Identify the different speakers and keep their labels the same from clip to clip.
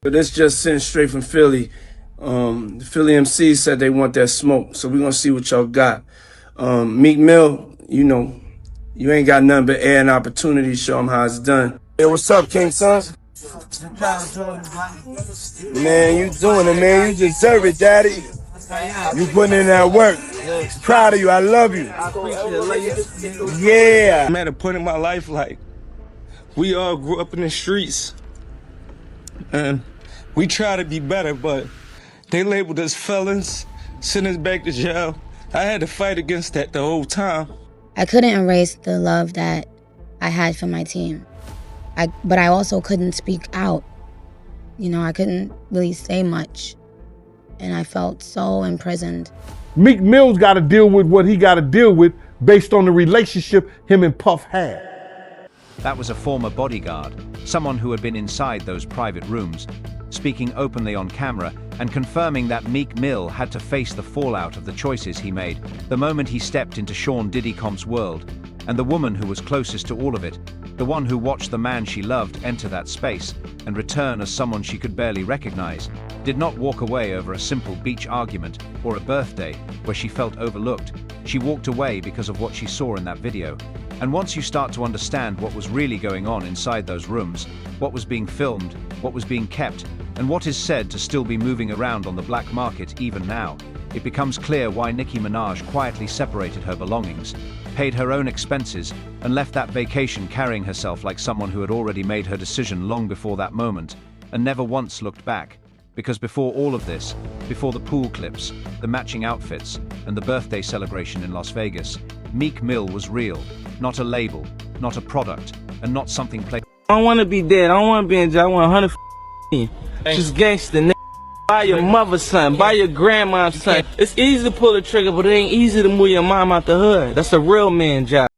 Speaker 1: But it's just sent straight from Philly. The Philly MC said they want that smoke, so we're gonna see what y'all got. Meek Mill, you know, you ain't got nothing but air and opportunity to show them how it's done. Hey, what's up, King Son? Man, you doing it, man. You deserve it, Daddy. You putting in that work. Proud of you. I love you. Yeah. I'm at a point in my life, like, we all grew up in the streets, and we try to be better, but they labeled us felons, sent us back to jail. I had to fight against that the whole time.
Speaker 2: I couldn't erase the love that I had for my team. But I also couldn't speak out. You know, I couldn't really say much. And I felt so imprisoned.
Speaker 3: Meek Mill's got to deal with what he got to deal with based on the relationship him and Puff had.
Speaker 4: That was a former bodyguard, someone who had been inside those private rooms, speaking openly on camera and confirming that Meek Mill had to face the fallout of the choices he made the moment he stepped into Sean Diddy Comp's world. And the woman who was closest to all of it, the one who watched the man she loved enter that space and return as someone she could barely recognize, did not walk away over a simple beach argument or a birthday where she felt overlooked. She walked away because of what she saw in that video. And once you start to understand what was really going on inside those rooms, what was being filmed, what was being kept, and what is said to still be moving around on the black market even now, it becomes clear why Nicki Minaj quietly separated her belongings, paid her own expenses, and left that vacation carrying herself like someone who had already made her decision long before that moment, and never once looked back. Because before all of this, before the pool clips, the matching outfits, and the birthday celebration in Las Vegas, Meek Mill was real, not a label, not a product, and not something played.
Speaker 1: I don't want to be dead. I don't want to be in jail. I want 100 just gangster, nigga. Buy your mother's son, buy your grandma's son. It's easy to pull the trigger, but it ain't easy to move your mom out the hood. That's a real man job.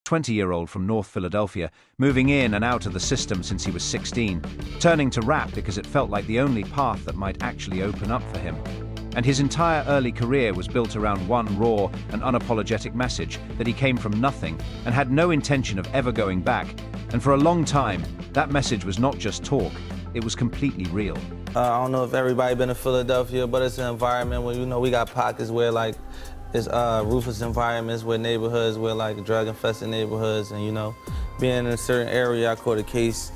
Speaker 4: 20-year-old from North Philadelphia, moving in and out of the system since he was 16, turning to rap because it felt like the only path that might actually open up for him. And his entire early career was built around one raw and unapologetic message that he came from nothing and had no intention of ever going back. And for a long time, that message was not just talk, it was completely real.
Speaker 5: I don't know if everybody been to Philadelphia, but it's an environment where, you know, we got pockets where, like, it's ruthless environments, where neighborhoods, where, like, drug-infested neighborhoods, and, you know, being in a certain area, I caught a case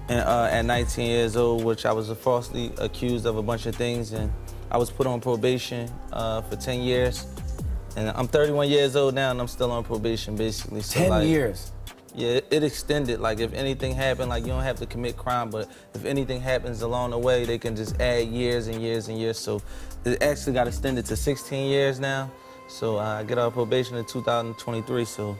Speaker 5: at 19 years old, which I was falsely accused of a bunch of things, and I was put on probation for 10 years. And I'm 31 years old now, and I'm still on probation, basically. So,
Speaker 6: 10
Speaker 5: like,
Speaker 6: years?
Speaker 5: Yeah, it extended. Like, if anything happened, like, you don't have to commit crime, but if anything happens along the way, they can just add years and years and years. So it actually got extended to 16 years now. So I get out of probation in 2023. So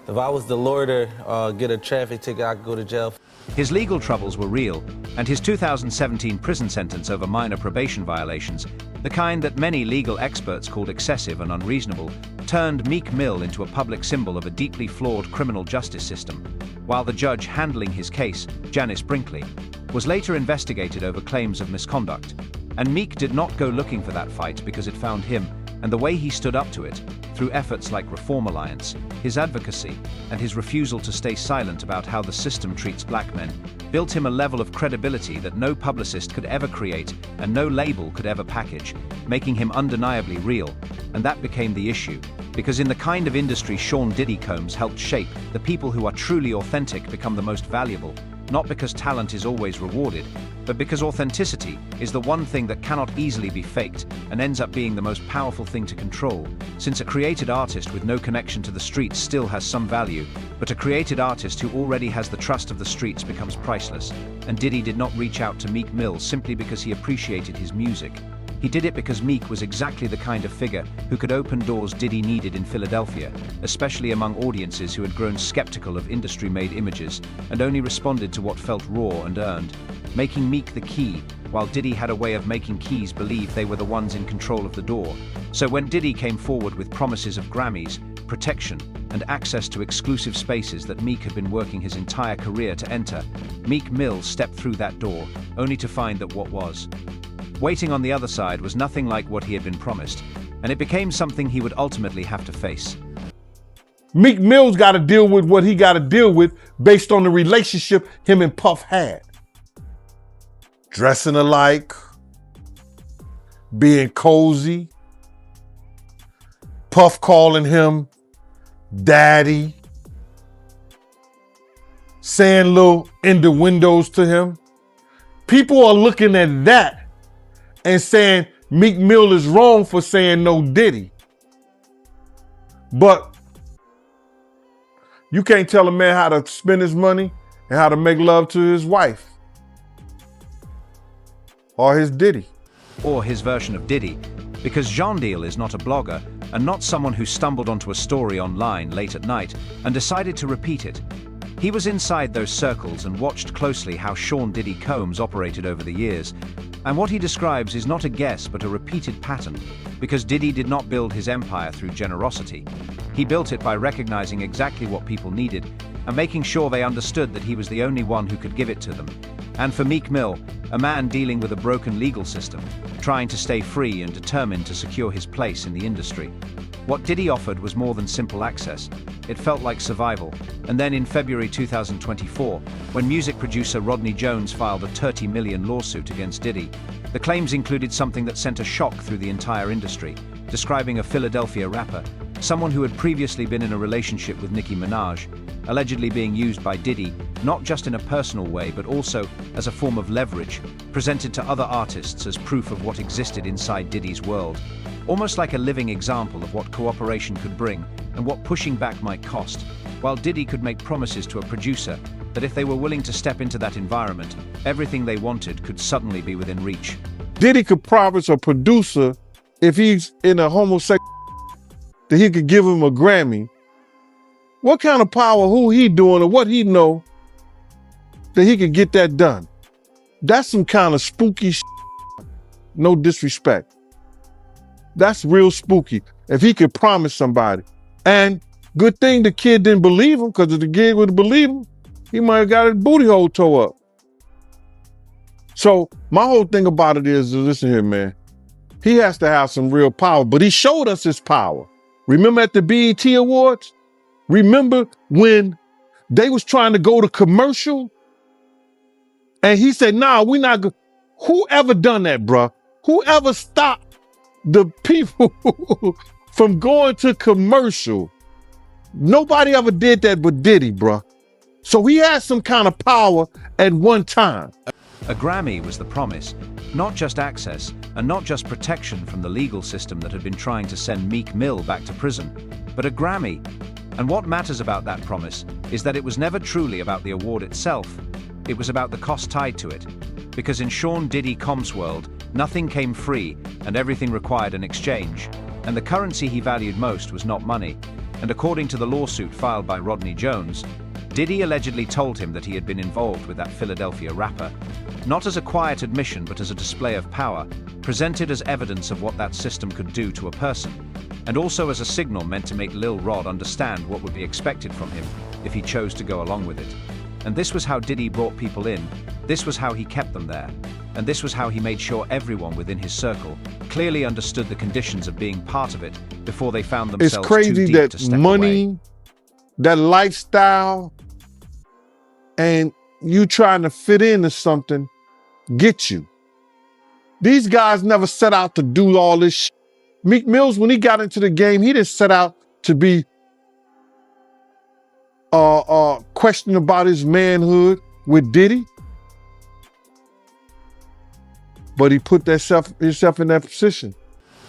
Speaker 5: if I was to loiter or get a traffic ticket, I could go to jail.
Speaker 4: His legal troubles were real, and his 2017 prison sentence over minor probation violations, the kind that many legal experts called excessive and unreasonable, turned Meek Mill into a public symbol of a deeply flawed criminal justice system, while the judge handling his case, Janice Brinkley, was later investigated over claims of misconduct. And Meek did not go looking for that fight because it found him, and the way he stood up to it, through efforts like Reform Alliance, his advocacy, and his refusal to stay silent about how the system treats black men, built him a level of credibility that no publicist could ever create and no label could ever package, making him undeniably real. And that became the issue, because in the kind of industry Sean Diddy Combs helped shape, the people who are truly authentic become the most valuable, not because talent is always rewarded, but because authenticity is the one thing that cannot easily be faked and ends up being the most powerful thing to control, since a created artist with no connection to the streets still has some value, but a created artist who already has the trust of the streets becomes priceless. And Diddy did not reach out to Meek Mill simply because he appreciated his music. He did it because Meek was exactly the kind of figure who could open doors Diddy needed in Philadelphia, especially among audiences who had grown skeptical of industry-made images and only responded to what felt raw and earned, making Meek the key, while Diddy had a way of making keys believe they were the ones in control of the door. So when Diddy came forward with promises of Grammys, protection, and access to exclusive spaces that Meek had been working his entire career to enter, Meek Mill stepped through that door, only to find that what was waiting on the other side was nothing like what he had been promised, and it became something he would ultimately have to face.
Speaker 3: Meek Mill's got to deal with what he got to deal with based on the relationship him and Puff had. dressing alike, being cozy, Puff calling him daddy, saying little innuendos to him. People are looking at that and saying Meek Mill is wrong for saying no Diddy. But you can't tell a man how to spend his money and how to make love to his wife or his Diddy.
Speaker 4: Or his version of Diddy, because Jean Deal is not a blogger and not someone who stumbled onto a story online late at night and decided to repeat it. He was inside those circles and watched closely how Sean Diddy Combs operated over the years. And what he describes is not a guess but a repeated pattern, because Diddy did not build his empire through generosity. He built it by recognizing exactly what people needed and making sure they understood that he was the only one who could give it to them. And for Meek Mill, a man dealing with a broken legal system, trying to stay free and determined to secure his place in the industry. What Diddy offered was more than simple access. It felt like survival. And then in February 2024, when music producer Rodney Jones filed a $30 million lawsuit against Diddy, the claims included something that sent a shock through the entire industry, describing a Philadelphia rapper, someone who had previously been in a relationship with Nicki Minaj, allegedly being used by Diddy, not just in a personal way, but also as a form of leverage, presented to other artists as proof of what existed inside Diddy's world. Almost like a living example of what cooperation could bring and what pushing back might cost, while Diddy could make promises to a producer that if they were willing to step into that environment, everything they wanted could suddenly be within reach.
Speaker 3: Diddy could promise a producer, if he's in a homosexual, that he could give him a Grammy. What kind of power, who he doing, or what he know, that he could get that done? That's some kind of spooky shit. No disrespect. That's real spooky. If he could promise somebody. And good thing the kid didn't believe him, because if the kid would have believed him, he might have got his booty hole tore up. So my whole thing about it is, listen here, man. He has to have some real power, but he showed us his power. Remember at the BET Awards? Remember when they was trying to go to commercial? And he said, nah, we not go. Whoever done that, bruh? Whoever stopped the people from going to commercial? Nobody ever did that but Diddy, bruh. So he had some kind of power at one time.
Speaker 4: A Grammy was the promise, not just access and not just protection from the legal system that had been trying to send Meek Mill back to prison, but a Grammy. And what matters about that promise is that it was never truly about the award itself. It was about the cost tied to it. Because in Sean Diddy Combs' world, nothing came free and everything required an exchange. And the currency he valued most was not money. And according to the lawsuit filed by Rodney Jones, Diddy allegedly told him that he had been involved with that Philadelphia rapper, not as a quiet admission but as a display of power, presented as evidence of what that system could do to a person, and also as a signal meant to make Lil Rod understand what would be expected from him if he chose to go along with it. And this was how Diddy brought people in, this was how he kept them there, and this was how he made sure everyone within his circle clearly understood the conditions of being part of it before they found themselves
Speaker 3: it's crazy
Speaker 4: too deep
Speaker 3: that
Speaker 4: to step
Speaker 3: money,
Speaker 4: away.
Speaker 3: that lifestyle, and you trying to fit into something get you. These guys never set out to do all this shit. Meek Mills, when he got into the game, he didn't set out to be questioning about his manhood with Diddy. But he put himself in that position.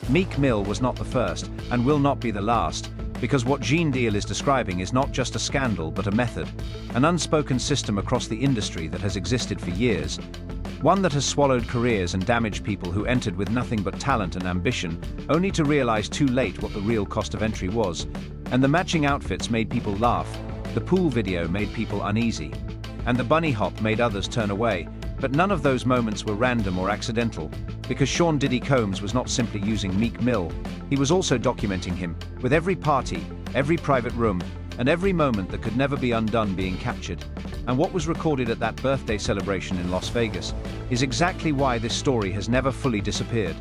Speaker 4: Meek Mill was not the first and will not be the last, because what Gene Deal is describing is not just a scandal but a method, an unspoken system across the industry that has existed for years, one that has swallowed careers and damaged people who entered with nothing but talent and ambition, only to realize too late what the real cost of entry was. And the matching outfits made people laugh, the pool video made people uneasy, and the bunny hop made others turn away. But none of those moments were random or accidental, because Sean Diddy Combs was not simply using Meek Mill, he was also documenting him, with every party, every private room, and every moment that could never be undone being captured. And what was recorded at that birthday celebration in Las Vegas is exactly why this story has never fully disappeared.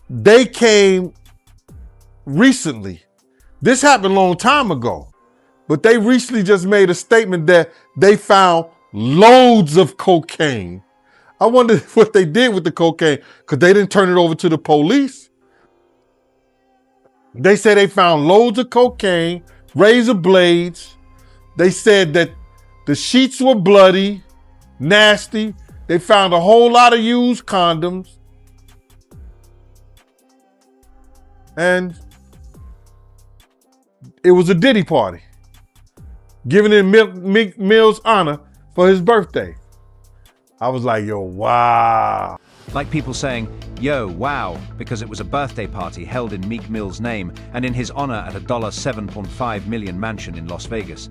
Speaker 3: They came recently. This happened a long time ago, but they recently just made a statement that they found loads of cocaine, I wonder what they did with the cocaine, because they didn't turn it over to the police. They said they found loads of cocaine, razor blades. They said that the sheets were bloody, nasty. They found a whole lot of used condoms. And it was a Diddy party, giving in Meek Mill's honor for his birthday. I was like, yo, wow.
Speaker 4: Like people saying, yo, wow, because it was a birthday party held in Meek Mill's name and in his honor at a $7.5 million mansion in Las Vegas.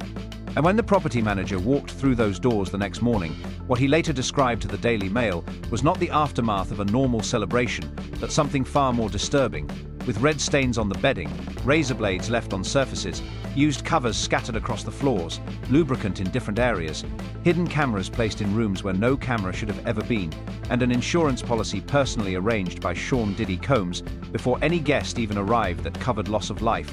Speaker 4: And when the property manager walked through those doors the next morning, what he later described to the Daily Mail was not the aftermath of a normal celebration, but something far more disturbing, with red stains on the bedding, razor blades left on surfaces, used covers scattered across the floors, lubricant in different areas, hidden cameras placed in rooms where no camera should have ever been, and an insurance policy personally arranged by Sean Diddy Combs before any guest even arrived that covered loss of life.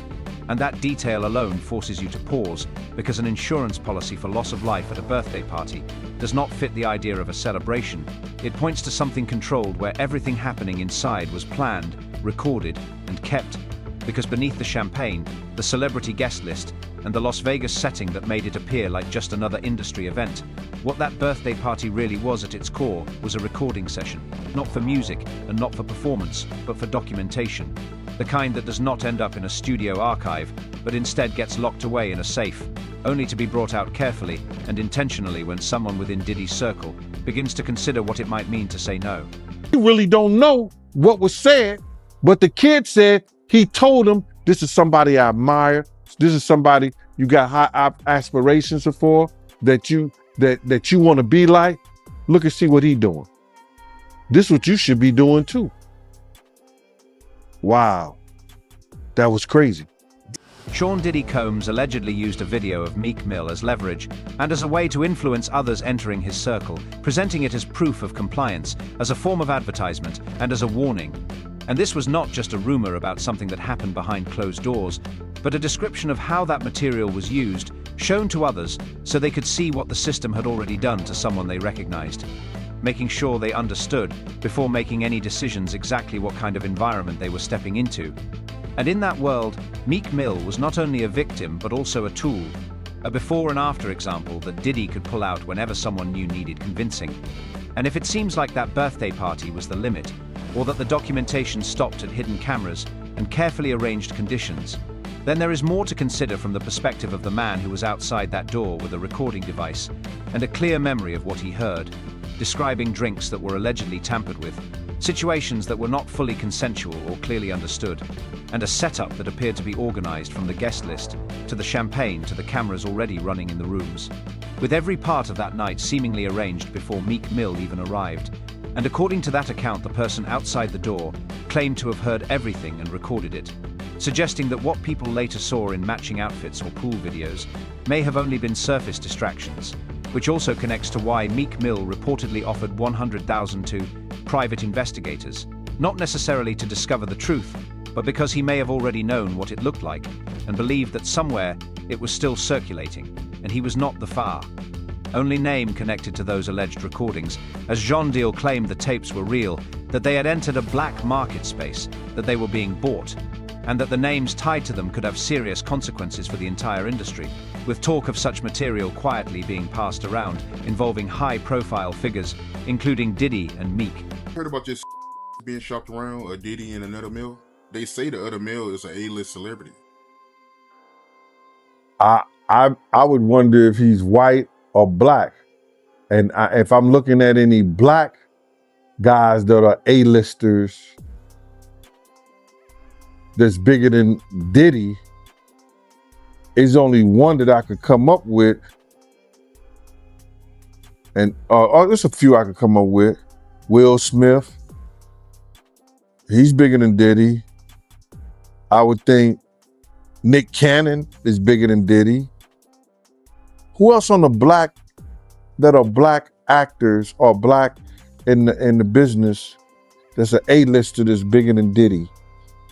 Speaker 4: And that detail alone forces you to pause, because an insurance policy for loss of life at a birthday party does not fit the idea of a celebration. It points to something controlled where everything happening inside was planned, recorded, and kept. Because beneath the champagne, the celebrity guest list, and the Las Vegas setting that made it appear like just another industry event, what that birthday party really was at its core was a recording session, not for music and not for performance, but for documentation. The kind that does not end up in a studio archive, but instead gets locked away in a safe, only to be brought out carefully and intentionally when someone within Diddy's circle begins to consider what it might mean to say no.
Speaker 3: You really don't know what was said, but the kid said he told him, this is somebody I admire. This is somebody you got high aspirations for, that you want to be like. Look and see what he doing. This is what you should be doing too. Wow, that was crazy.
Speaker 4: Sean Diddy Combs allegedly used a video of Meek Mill as leverage and as a way to influence others entering his circle, presenting it as proof of compliance, as a form of advertisement, and as a warning. And this was not just a rumor about something that happened behind closed doors, but a description of how that material was used, shown to others so they could see what the system had already done to someone they recognized, making sure they understood before making any decisions exactly what kind of environment they were stepping into. And in that world, Meek Mill was not only a victim but also a tool, a before and after example that Diddy could pull out whenever someone new needed convincing. And if it seems like that birthday party was the limit, or that the documentation stopped at hidden cameras and carefully arranged conditions, then there is more to consider from the perspective of the man who was outside that door with a recording device and a clear memory of what he heard, describing drinks that were allegedly tampered with, situations that were not fully consensual or clearly understood, and a setup that appeared to be organized from the guest list to the champagne to the cameras already running in the rooms, with every part of that night seemingly arranged before Meek Mill even arrived. And according to that account, the person outside the door claimed to have heard everything and recorded it, suggesting that what people later saw in matching outfits or pool videos may have only been surface distractions, which also connects to why Meek Mill reportedly offered $100,000 to private investigators, not necessarily to discover the truth, but because he may have already known what it looked like and believed that somewhere it was still circulating, and he was not the far only name connected to those alleged recordings, as Jean Deal claimed the tapes were real, that they had entered a black market space, that they were being bought, and that the names tied to them could have serious consequences for the entire industry, with talk of such material quietly being passed around, involving high-profile figures, including Diddy and Meek.
Speaker 6: Heard about this being shopped around, a Diddy and another Mill? They say the other Mill is an A-list celebrity.
Speaker 3: I would wonder if he's white or black. And if I'm looking at any black guys that are A-listers that's bigger than Diddy, is only one that I could come up with. And there's a few I could come up with. Will Smith, he's bigger than Diddy. I would think Nick Cannon is bigger than Diddy. Who else on the black that are black actors or black in the business that's an A-lister that's bigger than Diddy,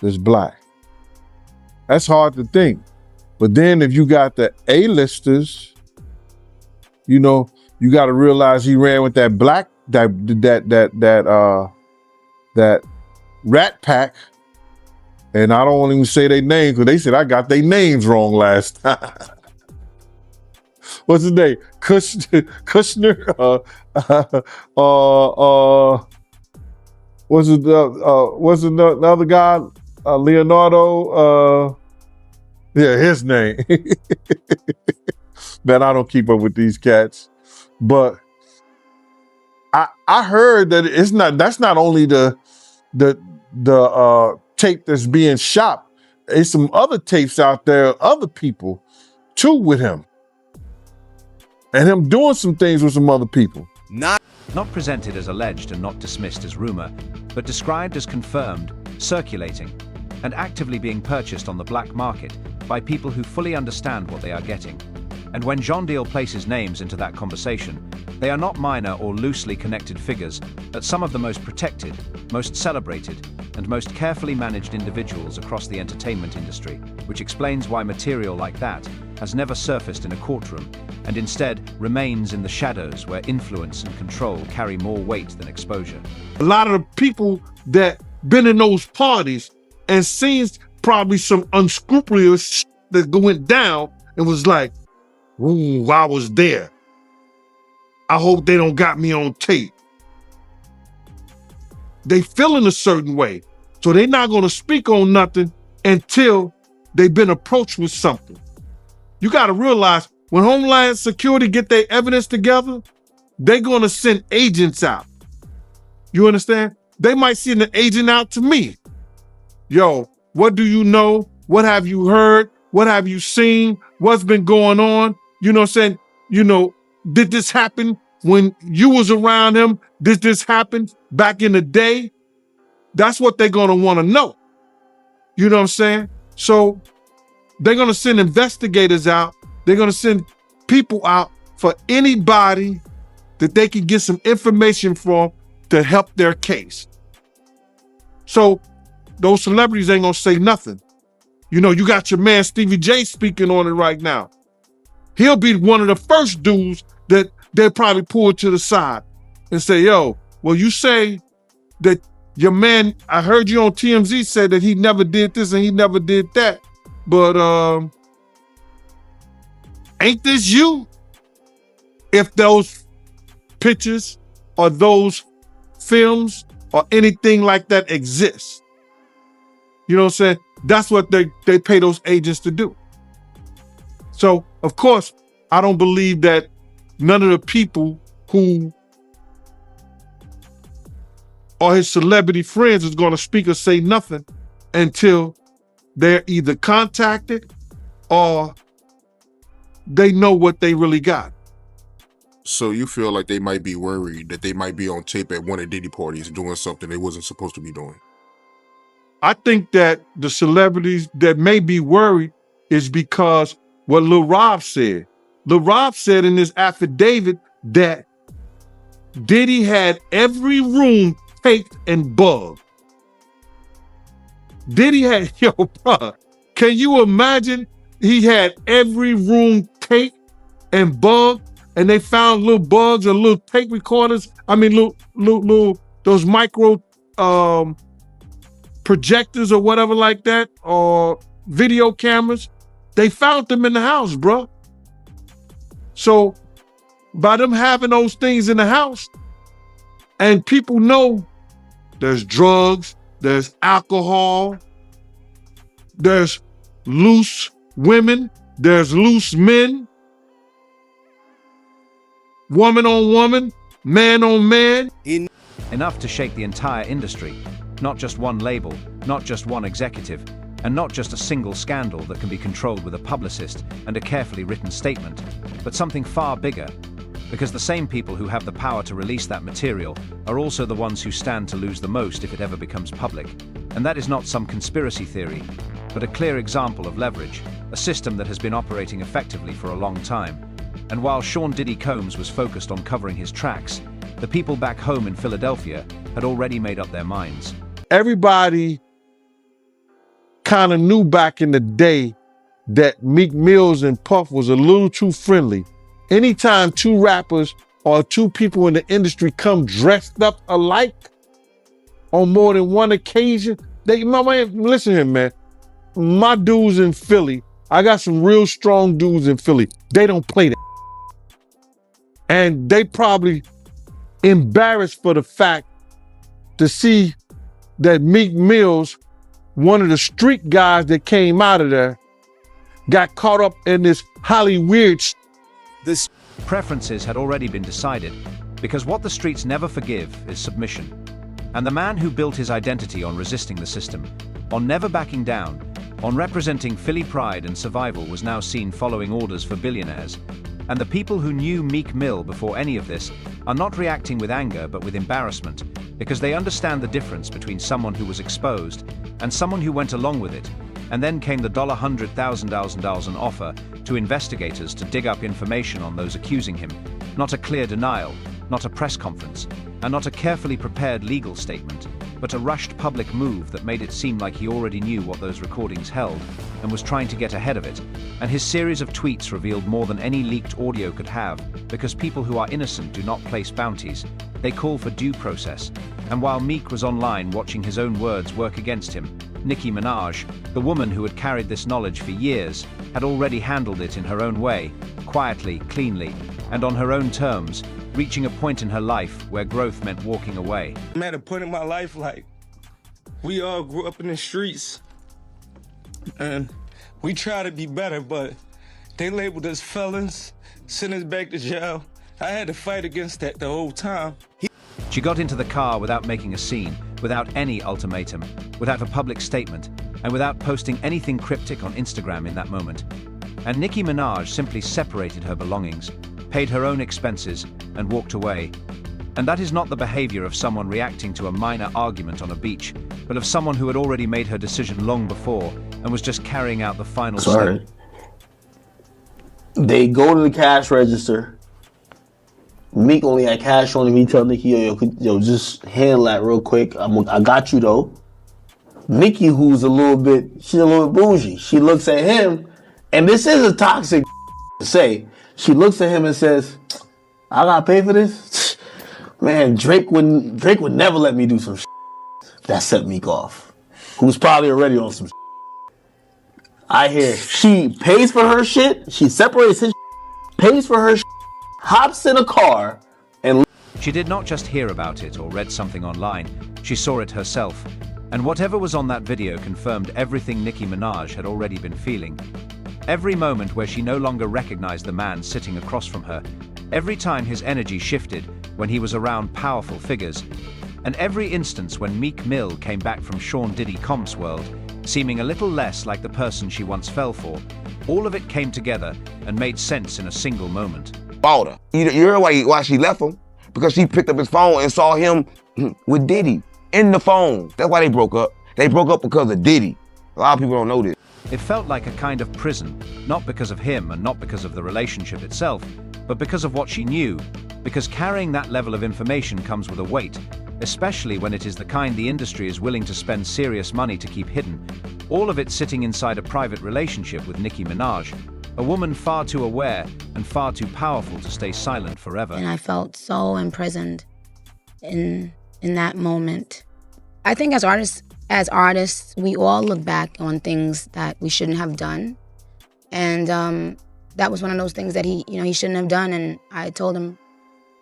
Speaker 3: that's black? That's hard to think. But then if you got the A-listers, you know, you got to realize he ran with that black that Rat Pack, and I don't even say their names because they said I got their names wrong last time. What's his name? Kushner. What's the other guy? Leonardo. Yeah, his name. Man, I don't keep up with these cats, but I heard that that's not only the tape that's being shot. There's some other tapes out there, other people too with him. And him doing some things with some other people.
Speaker 4: Not presented as alleged and not dismissed as rumor, but described as confirmed, circulating, and actively being purchased on the black market by people who fully understand what they are getting. And when John Deal places names into that conversation, they are not minor or loosely connected figures, but some of the most protected, most celebrated, and most carefully managed individuals across the entertainment industry, which explains why material like that has never surfaced in a courtroom, and instead remains in the shadows where influence and control carry more weight than exposure.
Speaker 3: A lot of the people that been in those parties and seen probably some unscrupulous that went down and was like, ooh, I was there. I hope they don't got me on tape. They feeling a certain way. So they're not gonna speak on nothing until they've been approached with something. You gotta realize when Homeland Security get their evidence together, they're gonna send agents out. You understand? They might send an agent out to me. Yo, what do you know? What have you heard? What have you seen? What's been going on? You know what I'm saying? You know, did this happen when you was around him? Did this happen back in the day? That's what they're gonna wanna know. You know what I'm saying? So they're gonna send investigators out. They're gonna send people out for anybody that they can get some information from to help their case. So those celebrities ain't gonna say nothing. You know, you got your man Stevie J speaking on it right now. He'll be one of the first dudes that they'll probably pull to the side and say, yo, well, you say that your man, I heard you on TMZ say that he never did this and he never did that, but ain't this you? If those pictures or those films or anything like that exists. You know what I'm saying? That's what they pay those agents to do. So, of course, I don't believe that none of the people who are his celebrity friends is going to speak or say nothing until they're either contacted or they know what they really got.
Speaker 6: So you feel like they might be worried that they might be on tape at one of Diddy parties doing something they wasn't supposed to be doing?
Speaker 3: I think that the celebrities that may be worried is because what Lil Rob said. Lil Rob said in his affidavit that Diddy had every room taped and bugged. Diddy had, yo, bro, can you imagine he had every room taped and bugged and they found little bugs or little tape recorders? I mean, little those micro projectors or whatever like that, or video cameras. They found them in the house, bro. So by them having those things in the house, and people know there's drugs, there's alcohol, there's loose women, there's loose men, woman on woman, man on man.
Speaker 4: Enough to shake the entire industry, not just one label, not just one executive, and not just a single scandal that can be controlled with a publicist and a carefully written statement, but something far bigger. Because the same people who have the power to release that material are also the ones who stand to lose the most if it ever becomes public. And that is not some conspiracy theory, but a clear example of leverage, a system that has been operating effectively for a long time. And while Sean Diddy Combs was focused on covering his tracks, the people back home in Philadelphia had already made up their minds.
Speaker 3: Everybody kind of knew back in the day that Meek Mills and Puff was a little too friendly. Anytime two rappers or two people in the industry come dressed up alike on more than one occasion. Listen here, man. My dudes in Philly, I got some real strong dudes in Philly. They don't play that. And they probably embarrassed for the fact to see that Meek Mill's, one of the street guys that came out of there, got caught up in this Hollywood
Speaker 4: This preferences had already been decided, because what the streets never forgive is submission. And the man who built his identity on resisting the system, on never backing down, on representing Philly pride and survival was now seen following orders for billionaires. And the people who knew Meek Mill before any of this are not reacting with anger but with embarrassment, because they understand the difference between someone who was exposed and someone who went along with it. And then came the $100,000 offer to investigators to dig up information on those accusing him. Not a clear denial, not a press conference, and not a carefully prepared legal statement, but a rushed public move that made it seem like he already knew what those recordings held and was trying to get ahead of it. And his series of tweets revealed more than any leaked audio could have, because people who are innocent do not place bounties. They call for due process. And while Meek was online watching his own words work against him, Nicki Minaj, the woman who had carried this knowledge for years, had already handled it in her own way, quietly, cleanly, and on her own terms, reaching a point in her life where growth meant walking away.
Speaker 1: I'm at a point in my life, like, we all grew up in the streets, and we try to be better, but they labeled us felons, sent us back to jail. I had to fight against that the whole time.
Speaker 4: She got into the car without making a scene, without any ultimatum, without a public statement, and without posting anything cryptic on Instagram in that moment. And Nicki Minaj simply separated her belongings, paid her own expenses, and walked away. And that is not the behavior of someone reacting to a minor argument on a beach, but of someone who had already made her decision long before and was just carrying out the final step.
Speaker 7: They go to the cash register. Meek only had cash on him. He tell Nicki, yo, just handle that real quick. I got you though. Nicki, she's a little bit bougie. She looks at him, and this is a toxic to say. She looks at him and says, I gotta pay for this? Man, Drake would never let me do some shit. That set Meek off. Who's probably already on some shit. I hear she pays for her shit, she separates his shit, pays for her shit, hops in a car, and...
Speaker 4: She did not just hear about it or read something online, she saw it herself. And whatever was on that video confirmed everything Nicki Minaj had already been feeling. Every moment where she no longer recognized the man sitting across from her, every time his energy shifted when he was around powerful figures, and every instance when Meek Mill came back from Sean Diddy Comp's world, seeming a little less like the person she once fell for, all of it came together and made sense in a single moment.
Speaker 8: Bought her. You heard why she left him? Because she picked up his phone and saw him with Diddy in the phone. That's why they broke up. They broke up because of Diddy. A lot of people don't know this.
Speaker 4: It felt like a kind of prison, not because of him and not because of the relationship itself, but because of what she knew. Because carrying that level of information comes with a weight, especially when it is the kind the industry is willing to spend serious money to keep hidden. All of it sitting inside a private relationship with Nicki Minaj, a woman far too aware and far too powerful to stay silent forever.
Speaker 2: And I felt so imprisoned in that moment. I think as artists, we all look back on things that we shouldn't have done. And that was one of those things that he shouldn't have done. And I told him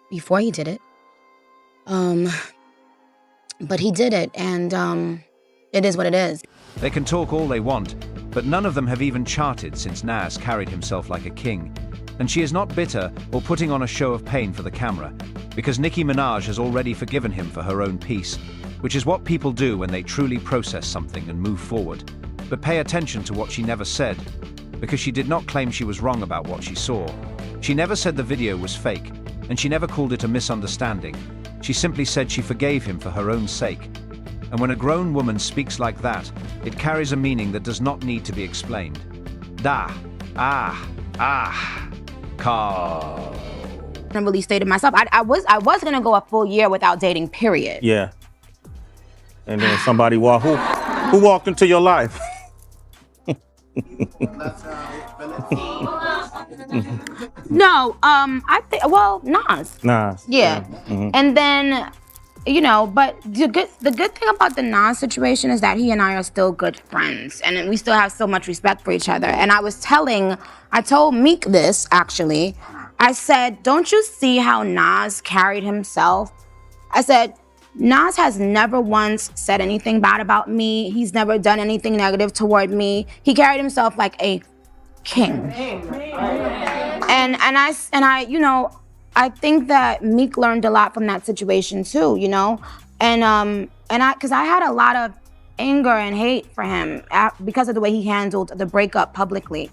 Speaker 2: before he did it. But he did it, and it is what it is.
Speaker 4: They can talk all they want, but none of them have even charted since Nas carried himself like a king. And she is not bitter or putting on a show of pain for the camera, because Nicki Minaj has already forgiven him for her own peace, which is what people do when they truly process something and move forward. But pay attention to what she never said, because she did not claim she was wrong about what she saw. She never said the video was fake, and she never called it a misunderstanding. She simply said she forgave him for her own sake. And when a grown woman speaks like that, it carries a meaning that does not need to be explained. Call.
Speaker 9: I really stated myself. I was gonna go a full year without dating, period.
Speaker 10: Yeah. And then somebody walked, who walked into your life?
Speaker 9: No, I think, well, Nas.
Speaker 10: Nas.
Speaker 9: Yeah. And then, you know, but the good thing about the Nas situation is that he and I are still good friends, and we still have so much respect for each other. And I told Meek this, actually. I said, don't you see how Nas carried himself? I said, Nas has never once said anything bad about me. He's never done anything negative toward me. He carried himself like a king. And I, you know, I think that Meek learned a lot from that situation too, you know? Cause I had a lot of anger and hate for him because of the way he handled the breakup publicly.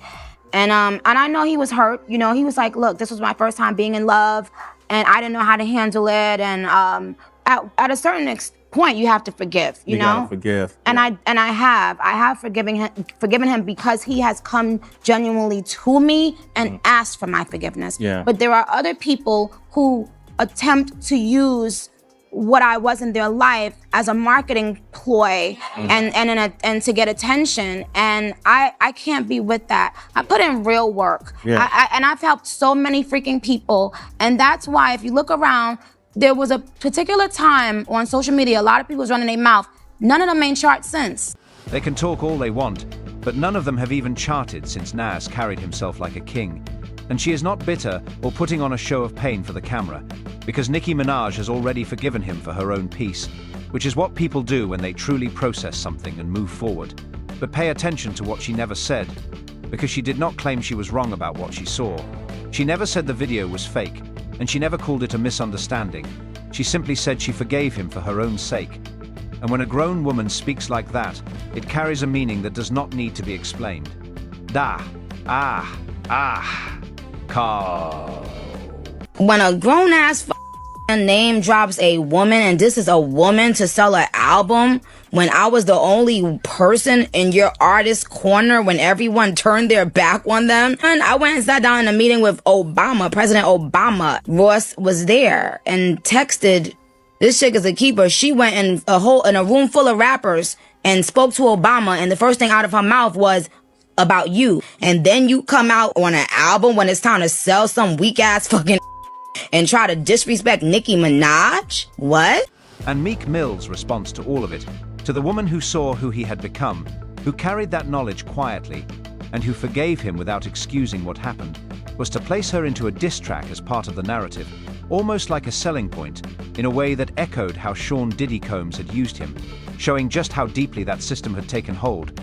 Speaker 9: And I know he was hurt, you know, he was like, look, this was my first time being in love and I didn't know how to handle it. And at a certain point, you have to forgive, you know?
Speaker 10: Gotta forgive.
Speaker 9: And I have forgiven him because he has come genuinely to me and asked for my forgiveness.
Speaker 10: Yeah.
Speaker 9: But there are other people who attempt to use what I was in their life as a marketing ploy and to get attention. And I can't be with that. I put in real work.
Speaker 10: Yeah.
Speaker 9: And I've helped so many freaking people. And that's why if you look around, there was a particular time on social media, a lot of people was running their mouth. None of them made charts since.
Speaker 4: They can talk all they want, but none of them have even charted since Nas carried himself like a king. And she is not bitter or putting on a show of pain for the camera, because Nicki Minaj has already forgiven him for her own peace, which is what people do when they truly process something and move forward. But pay attention to what she never said, because she did not claim she was wrong about what she saw. She never said the video was fake, and she never called it a misunderstanding. She simply said she forgave him for her own sake. And when a grown woman speaks like that, it carries a meaning that does not need to be explained. Call.
Speaker 2: When a grown-ass name drops a woman, and this is a woman to sell an album, when I was the only person in your artist corner when everyone turned their back on them. And I went and sat down in a meeting with Obama, President Obama. Ross was there and texted, this chick is a keeper. She went in a room full of rappers and spoke to Obama, and the first thing out of her mouth was about you. And then you come out on an album when it's time to sell some weak ass fucking and try to disrespect Nicki Minaj? What?
Speaker 4: And Meek Mill's response to all of it, to the woman who saw who he had become, who carried that knowledge quietly, and who forgave him without excusing what happened, was to place her into a diss track as part of the narrative, almost like a selling point, in a way that echoed how Sean Diddy Combs had used him, showing just how deeply that system had taken hold.